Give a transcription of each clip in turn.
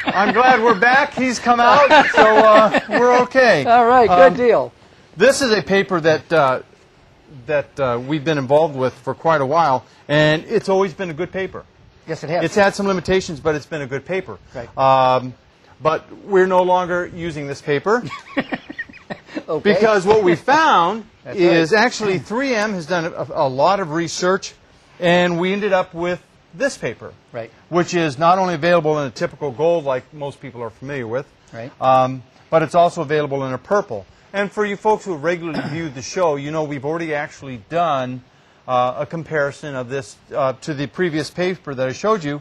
I'm glad we're back. He's come out, so we're okay. All right, good deal. This is a paper that we've been involved with for quite a while, and it's always been a good paper. Yes, it has. It's had some limitations, but it's been a good paper. Right. But we're no longer using this paper. Okay. Because what we found is right. actually 3M has done a lot of research, and we ended up with this paper, Right. which is not only available in a typical gold like most people are familiar with, Right. But it's also available in a purple. And for you folks who have regularly viewed the show, you know we've already actually done a comparison of this to the previous paper that I showed you.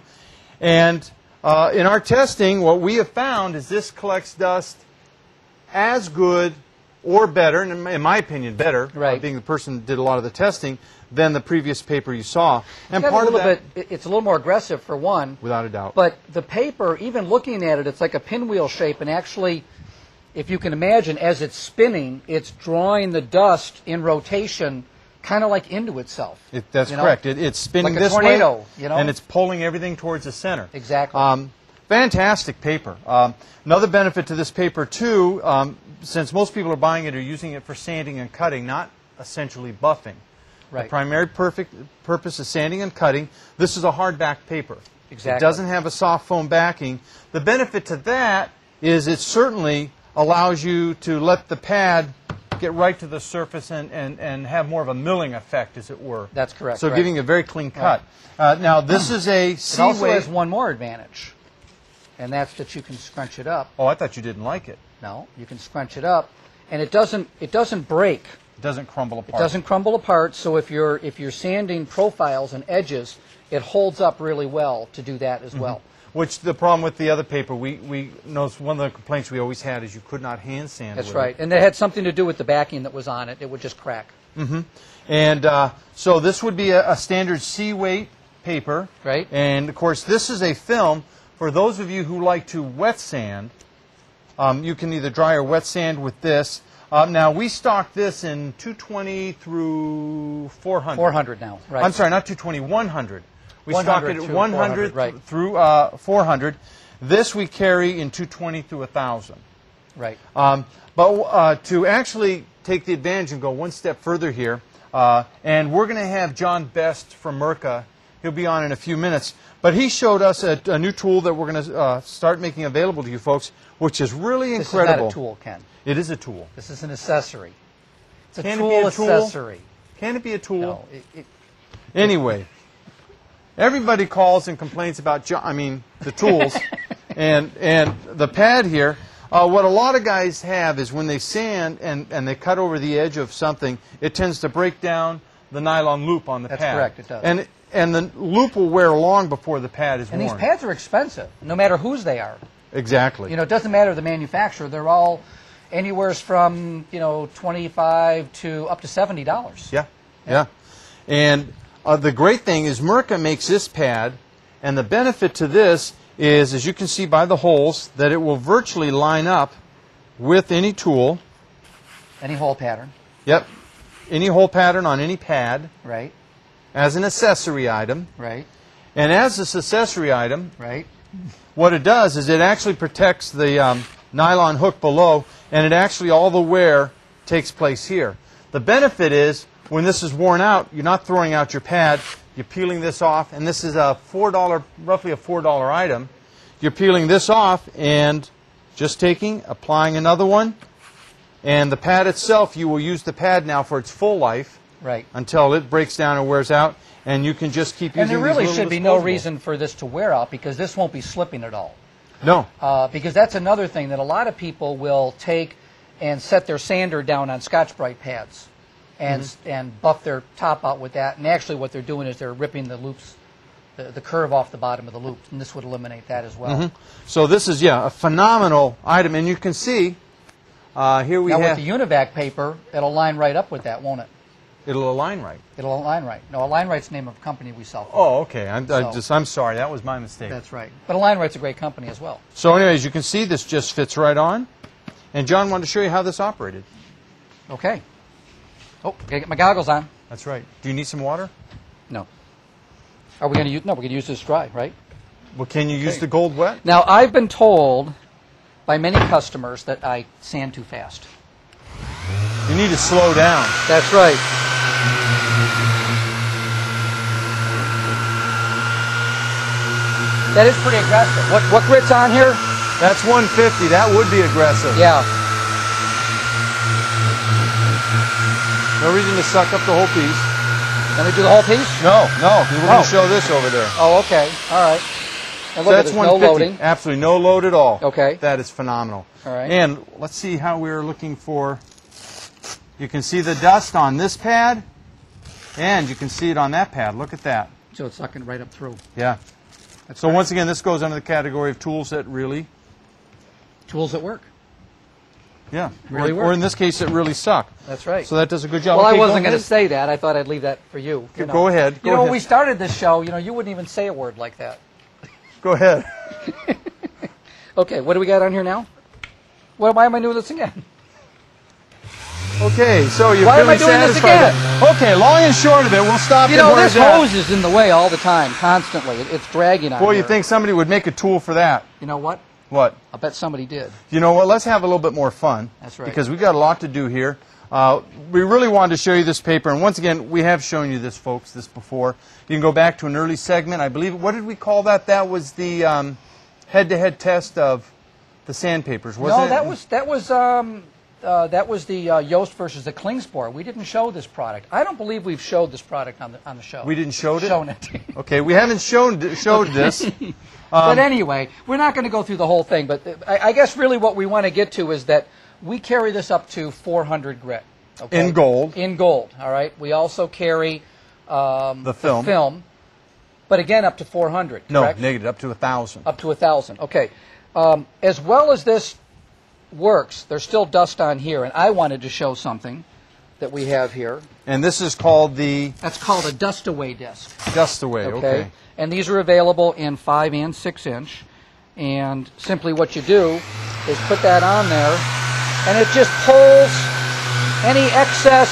And in our testing, what we have found is this collects dust as good or better, and in my opinion better, right. being the person who did a lot of the testing, than the previous paper you saw. And It's part of that, it's a little more aggressive for one. without a doubt. But the paper, even looking at it, it's like a pinwheel shape, and actually, if you can imagine, as it's spinning, it's drawing the dust in rotation kind of like into itself. That's correct. It's spinning like a this tornado, way, you know? and it's pulling everything towards the center. Exactly. Fantastic paper. Another benefit to this paper, too, since most people are buying it or using it for sanding and cutting, not essentially buffing. Right. The primary purpose is sanding and cutting. This is a hardback paper. Exactly. It doesn't have a soft foam backing. The benefit to that is it certainly allows you to let the pad get right to the surface and have more of a milling effect, as it were. That's correct. So right. giving a very clean cut. Now, this is a It also C-weight. has one more advantage, and that's that you can scrunch it up. Oh, I thought you didn't like it. No, you can scrunch it up, and it doesn't break. It doesn't crumble apart. It doesn't crumble apart. So if you're sanding profiles and edges, it holds up really well to do that as well. Which the problem with the other paper, we noticed one of the complaints we always had is you could not hand sand. That's with right, it. and that had something to do with the backing that was on it. It would just crack. And so this would be a standard C-weight paper. Right. And of course, this is a film. For those of you who like to wet sand, you can either dry or wet sand with this. Now, we stock this in 220 through 400. 400 now, right? I'm sorry, not 220, 100. We stock it at 100 right. through 400. This we carry in 220 through 1,000. Right. But to actually take the advantage and go one step further here, and we're going to have John Best from Merca. He'll be on in a few minutes. But he showed us a new tool that we're going to start making available to you folks, which is really incredible. This is not a tool, Ken. It is a tool. This is an accessory. It's a Can tool it be a tool? accessory. Can it be a tool? No. Anyway, everybody calls and complains about the tools and the pad here. What a lot of guys have is when they sand and they cut over the edge of something, it tends to break down the nylon loop on the pad. That's correct, it does. And the loop will wear long before the pad is And worn. these pads are expensive, no matter whose they are. Exactly. You know, it doesn't matter the manufacturer. They're all anywhere from, $25 to up to $70. Yeah. And the great thing is Merca makes this pad, and the benefit to this is, as you can see by the holes, that it will virtually line up with any tool. Any hole pattern. Yep. Any hole pattern on any pad. Right. As an accessory item. Right. And as this accessory item, Right. what it does is it actually protects the nylon hook below, and it actually, all the wear takes place here. The benefit is, when this is worn out, you're not throwing out your pad, you're peeling this off, and this is a roughly a $4 item. You're peeling this off and just applying another one, and the pad itself, you will use the pad now for its full life. Right. Until it breaks down and wears out, and you can just keep using And there really these little should be no disposables. reason for this to wear out, because this won't be slipping at all. No. Because that's another thing that a lot of people will take and set their sander down on Scotch-Brite pads and buff their top out with that. And actually what they're doing is they're ripping the loops, the curve off the bottom of the loops, and this would eliminate that as well. So this is, a phenomenal item. And you can see, here we now have... with the Univac paper, it'll line right up with that, won't it? It'll align right. It'll align right. No, Align Right's the name of a company we sell for. Oh, okay. I'm sorry. That was my mistake. That's right. But Align Right's a great company as well. So anyways, you can see this just fits right on. And John wanted to show you how this operated. Okay. Oh, gotta get my goggles on. That's right. Do you need some water? No. Are we going to use? No, we're going to use this dry, right? Well, can you use the gold wet? Now, I've been told by many customers that I sand too fast. You need to slow down. That's right. That is pretty aggressive. What grit's on here? That's 150. That would be aggressive. Yeah. No reason to suck up the whole piece. Let me do the whole piece? No. We're going to show this over there. Oh, okay. All right. And So look, that's there's no 150. loading. Absolutely no load at all. Okay. That is phenomenal. All right. And let's see how we're looking for. You can see the dust on this pad, and you can see it on that pad. Look at that. So it's sucking right up through. Yeah. So once again, this goes under the category of tools that really, Tools that work. yeah, Really or work. in this case, it really suck. That's right. So that does a good job. Well, Okay, I wasn't go going to ahead. say that. I thought I'd leave that for you. You know. Go ahead. You know, when we started this show, you wouldn't even say a word like that. Go ahead. Okay, what do we got on here now? Why am I doing this again? Okay, so you're Why am I feeling doing this satisfied. again? Okay, long and short of it, we'll stop. You it know, where this it's at. hose is in the way all the time, constantly. It's dragging on Boy, you here. think somebody would make a tool for that? You know what? What? I bet somebody did. You know what? Let's have a little bit more fun. That's right. Because we've got a lot to do here. We really wanted to show you this paper, and once again, we have shown you this, folks, this before. You can go back to an early segment. I believe, what did we call that? That was the head-to-head test of the sandpapers, wasn't it? No, that was the Yoast versus the Klingspor. We didn't show this product. I don't believe we've showed this product on the show. We didn't show it? Shown it. Okay, we haven't showed this. But anyway, we're not going to go through the whole thing. But I guess really what we want to get to is that we carry this up to 400 grit. Okay? In gold. In gold, all right? We also carry The film. but again up to 400, No, correct? negative, up to 1,000. Up to 1,000, okay. As well as this works, there's still dust on here, and I wanted to show something that we have here. And this is called the That's called a dust away disc. dust away, okay. And these are available in 5 and 6 inch. And simply what you do is put that on there, and it just pulls any excess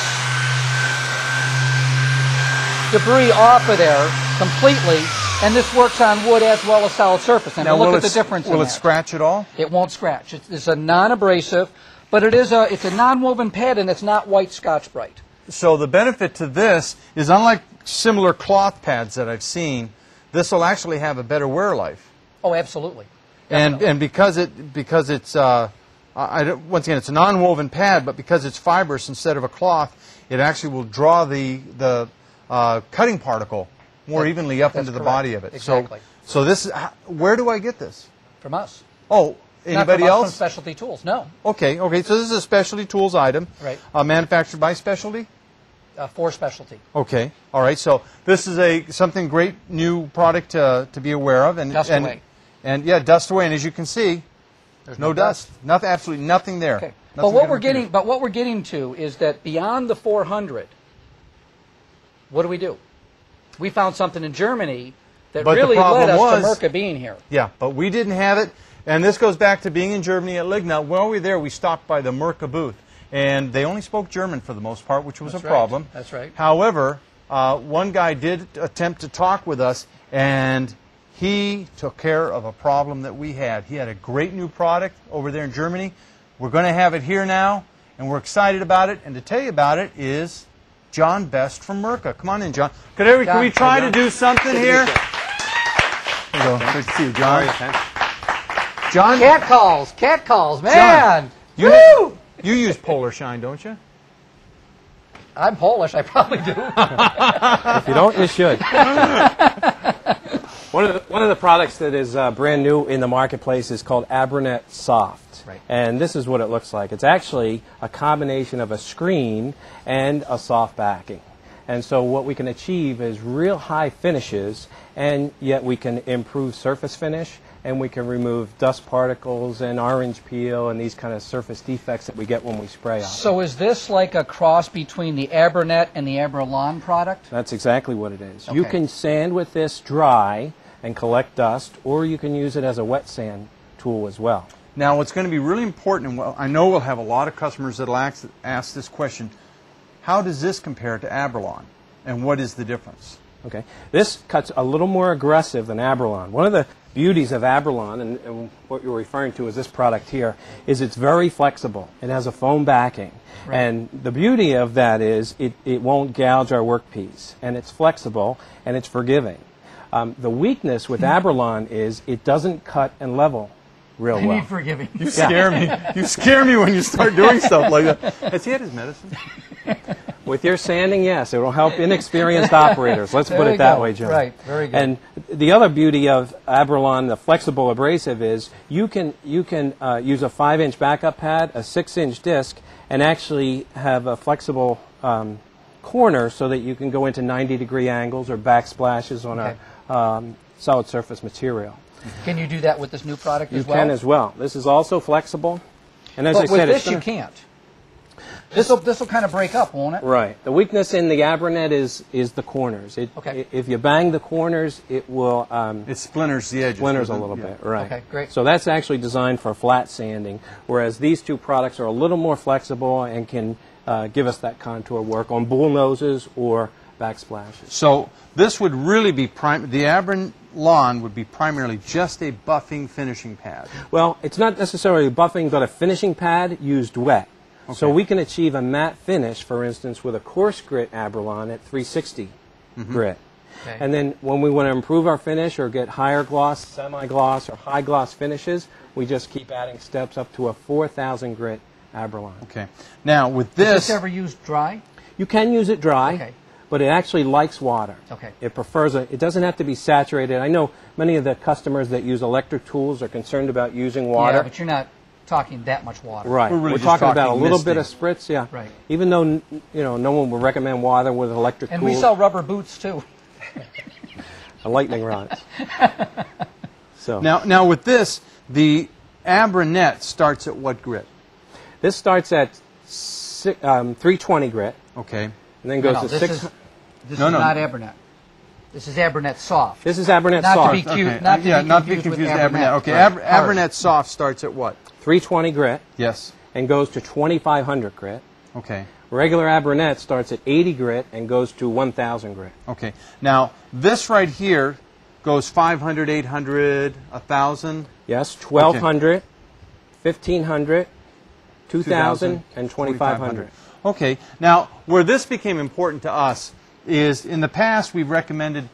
debris off of there completely. And this works on wood as well as solid surface. And Now, look will at the it- difference in Will it that. scratch at all? It won't scratch. It's a non-abrasive, but it's a non-woven pad, and it's not white Scotch-Brite. So the benefit to this is, unlike similar cloth pads that I've seen, this will actually have a better wear life. Oh, absolutely. And because it's once again, it's a non-woven pad, but because it's fibrous instead of a cloth, it actually will draw the cutting particle more evenly up into the correct. body of it. Exactly. So this is, where do I get this? From us. Oh, Not anybody from us, else? From Specialty Tools. No. Okay. So this is a Specialty Tools item. Right. Manufactured by Specialty? For Specialty. Okay. All right. So this is something great new product to be aware of. Dust away. And yeah, dust away. And as you can see, There's no dust. Nothing. Absolutely nothing there. Okay. Nothing But what gonna we're getting to is that beyond the 400, what do? We found something in Germany that But the really problem led us was- to Mirka being here. Yeah, but we didn't have it. And this goes back to being in Germany at Ligna. While we were there, we stopped by the Mirka booth. And they only spoke German for the most part, which was That's a right. problem. That's right. However, one guy did attempt to talk with us, and he took care of a problem that we had. He had a great new product over there in Germany. We're going to have it here now, and we're excited about it. And to tell you about it is John Best from Mirka. Come on in, John. Can we try to do something here? There you go. Great to see you, John. John, Cat calls, man. you, Woo! you use Polar Shine, don't you? I'm Polish. I probably do. If you don't, you should. One of the products that is brand new in the marketplace is called Abranet Soft. Right. And this is what it looks like. It's actually a combination of a screen and a soft backing. And so what we can achieve is real high finishes, and yet we can improve surface finish, and we can remove dust particles and orange peel and these kind of surface defects that we get when we spray on. So is this like a cross between the Abranet and the Abralon product? That's exactly what it is. Okay. You can sand with this dry and collect dust, or you can use it as a wet sand tool as well. Now, what's going to be really important, and I know we'll have a lot of customers that will ask this question, how does this compare to Abralon, and what is the difference? Okay, this cuts a little more aggressive than Abralon. One of the beauties of Abralon, and what you're referring to is this product here, is it's very flexible. It has a foam backing. Right. And the beauty of that is it won't gouge our workpiece. And it's flexible and it's forgiving. The weakness with Abralon is it doesn't cut and level real I well. need forgiving. You scare me. You scare me when you start doing stuff like that. Has he had his medicine? With your sanding, yes, it will help inexperienced operators. Let's put There it you that go. way, John. Right, very good. And the other beauty of Abralon, the flexible abrasive, is you can use a 5-inch backup pad, a 6-inch disc, and actually have a flexible corner so that you can go into 90-degree angles or backsplashes on a solid surface material. Can you do that with this new product You as well? can as well. This is also flexible, and as But I with said, this it's you gonna, can't. This will kind of break up, won't it? Right. The weakness in the Abranet is the corners. Okay. If you bang the corners, it will It splinters the edges. splinters a doesn't it? little Yeah. bit. Right. Okay, great. So that's actually designed for flat sanding, whereas these two products are a little more flexible and can give us that contour work on bull noses or backsplashes. So this would really be the Abralon would be primarily just a buffing finishing pad. Well, it's not necessarily buffing, but a finishing pad used wet. So Okay. we can achieve a matte finish, for instance, with a coarse grit Abralon at 360 grit. Okay. And then when we want to improve our finish or get higher gloss, semi-gloss, or high gloss finishes, we just keep adding steps up to a 4,000 grit Abralon. Okay. Now with Is this, this ever used dry? You can use it dry, Okay. but it actually likes water. Okay. It prefers it doesn't have to be saturated. I know many of the customers that use electric tools are concerned about using water. Yeah, but you're not talking that much water. Right. We're really We're just talking about a talking little misting. bit of spritz, yeah. Right. Even though no one would recommend water with electric And tools. we sell rubber boots too. Lightning rods. So now with this, the Abranet starts at what grit? this starts at 320 grit, Okay. and then goes to this 6. This No, is no. not Abranet. This is Abranet Soft. This is Abranet Not to soft. be cute. Okay. Not to yeah, be not to be confused confused with with Abranet. Okay. Right. Abranet soft starts at what? 320 grit Yes. and goes to 2,500 grit. Okay. Regular Abranet starts at 80 grit and goes to 1,000 grit. Okay. Now this right here goes 500, 800, 1,000. Yes, 1,200, 1,500, 2,000, and 2,500. Okay. Now, where this became important to us is in the past we've recommended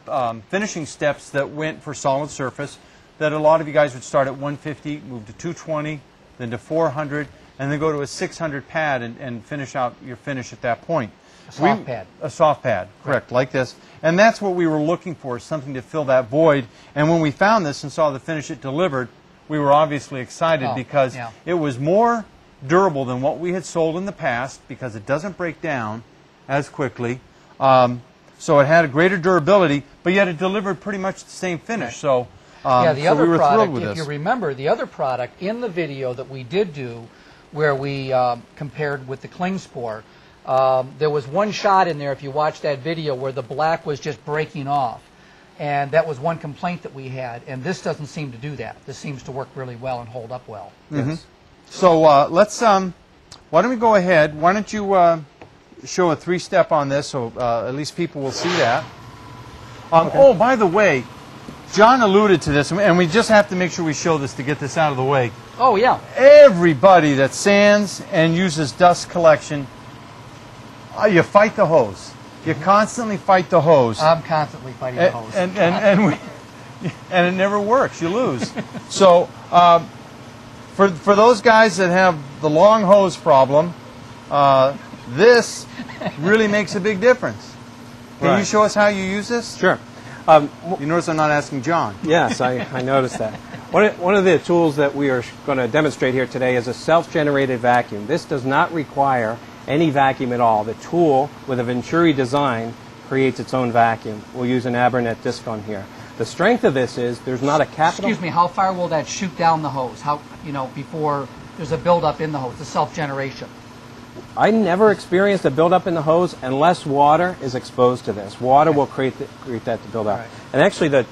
finishing steps that went for solid surface, that a lot of you guys would start at 150, move to 220, then to 400, and then go to a 600 pad and finish out your finish at that point. A soft pad. A soft pad, correct, like this. And that's what we were looking for, something to fill that void. And when we found this and saw the finish it delivered, we were obviously excited Oh, because yeah. it was more durable than what we had sold in the past because it doesn't break down as quickly. So it had a greater durability, but yet it delivered pretty much the same finish. So, Yeah, the so other we were thrilled product, with if this. you remember, the other product in the video that we did do where we compared with the Klingspor, there was one shot in there, if you watch that video, where the black was just breaking off. And that was one complaint that we had. And this doesn't seem to do that. This seems to work really well and hold up well. Yes. So let's, why don't we go ahead? Why don't you show a 3-step on this so at least people will see that. Oh, by the way, John alluded to this, and we just have to make sure we show this to get this out of the way. Oh, yeah. Everybody that sands and uses dust collection, you fight the hose. You constantly fight the hose. I'm constantly fighting the hose. And it never works. You lose. So for those guys that have the long hose problem, this really makes a big difference. Can you Right. show us how you use this? Sure. You notice I'm not asking John. Yes, I noticed that. One of the tools that we are going to demonstrate here today is a self-generated vacuum. This does not require any vacuum at all. The tool, with a Venturi design, creates its own vacuum. We'll use an Abranet disc on here. The strength of this is there's not a capital... Excuse me, how far will that shoot down the hose? How, before there's a buildup in the hose, the self-generation? I never experienced a buildup in the hose unless water is exposed to this. Water will create that to build up. Right. And actually,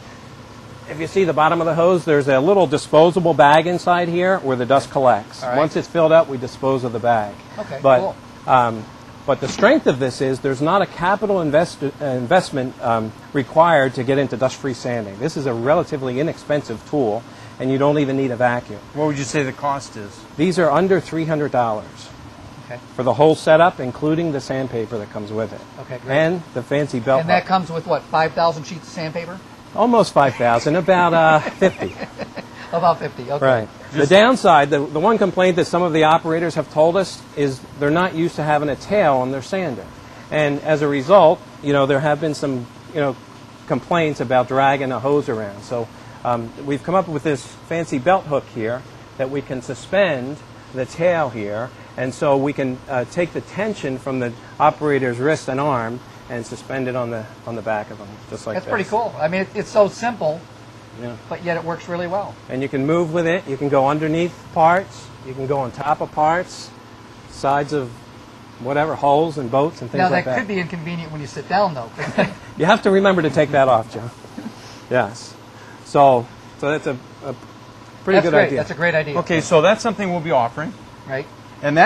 if you see the bottom of the hose, there's a little disposable bag inside here where the dust collects. All right. Once it's filled up, we dispose of the bag. Okay, But cool. But the strength of this is there's not a capital investment required to get into dust-free sanding. This is a relatively inexpensive tool, and you don't even need a vacuum. What would you say the cost is? These are under $300 Okay. for the whole setup, including the sandpaper that comes with it. Okay, great. And the fancy belt And that hook. comes with what, 5,000 sheets of sandpaper? Almost 5,000, about 50. About 50, okay. Right. The downside, the one complaint that some of the operators have told us is they're not used to having a tail on their sander. And as a result, there have been some, complaints about dragging a hose around. So we've come up with this fancy belt hook here that we can suspend the tail here. And so we can take the tension from the operator's wrist and arm and suspend it on the back of them, just like That's this. pretty cool. I mean, it's so simple, Yeah. but yet it works really well. And you can move with it. You can go underneath parts. You can go on top of parts, sides of whatever, holes and boats and things Now, like that could be inconvenient when you sit down, though. You have to remember to take that off, John. Yes. So that's a pretty good great. idea. That's a great idea. Okay, so that's something we'll be offering. Right? And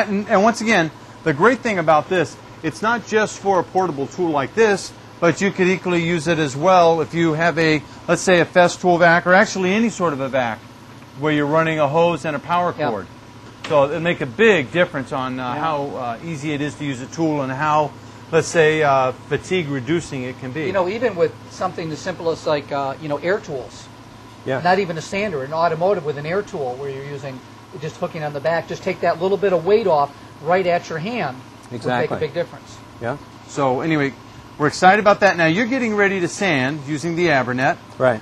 once again, the great thing about this, it's not just for a portable tool like this, but you could equally use it as well if you have let's say a Festool vac, or actually any sort of a vac, where you're running a hose and a power cord. So it'll make a big difference on how easy it is to use a tool and how, let's say, fatigue reducing it can be. Even with something as simple as like, air tools. Yeah. Not even a sander, an automotive with an air tool where you're using just hooking on the back, just take that little bit of weight off right at your hand. Exactly. Would make a big difference. Yeah. So anyway, we're excited about that. Now you're getting ready to sand using the Abernet. Right.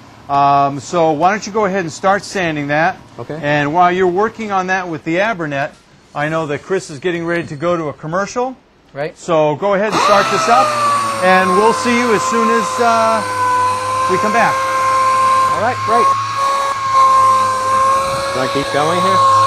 So why don't you go ahead and start sanding that. Okay. And while you're working on that with the Abernet, I know that Chris is getting ready to go to a commercial. Right. So go ahead and start this up, and we'll see you as soon as we come back. All right, great. Do I keep going here?